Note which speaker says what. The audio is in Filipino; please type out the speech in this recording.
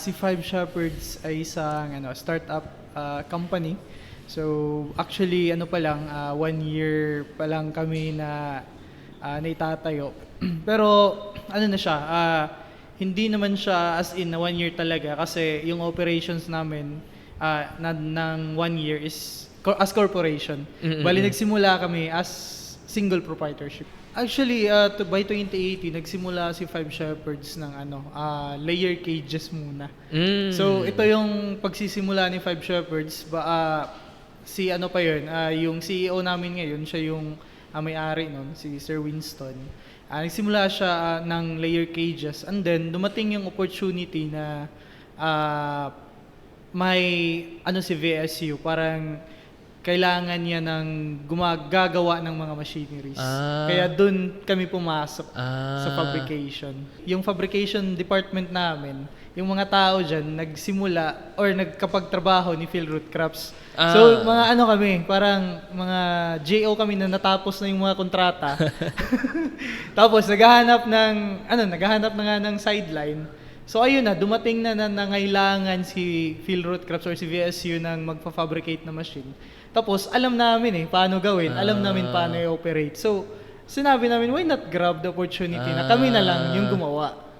Speaker 1: Si Five Shepherds ay isang startup company. So actually ano pa lang 1 year pa lang kami na naitatayo. Pero ano na siya, hindi naman siya as in na 1 year talaga kasi yung operations namin ng 1 year is as corporation. Bali nagsimula kami as single proprietorship. Actually, by 2018, nagsimula si Five Shepherds ng layer cages muna. So, ito yung pagsisimula ni Five Shepherds. Si ano pa yun, yung CEO namin ngayon, siya yung may-ari nun, si Sir Winston. Nagsimula siya ng layer cages and then dumating yung opportunity na may si VSU, parang kailangan niya ng gumagawa ng mga machineries. Kaya doon kami pumasok sa fabrication. Yung fabrication department namin, yung mga tao dyan, nagsimula or nagkapagtrabaho ni Philroot Crafts. So, mga kami, parang mga JO kami na natapos na yung mga kontrata. Tapos, naghahanap na nga ng sideline. So, ayun na, dumating na nangailangan si Philroot Crafts or si VSU ng magpa-fabricate na machine. Tapos, alam namin paano gawin. Alam namin paano i-operate. So, sinabi namin, why not grab the opportunity na kami na lang yung gumawa.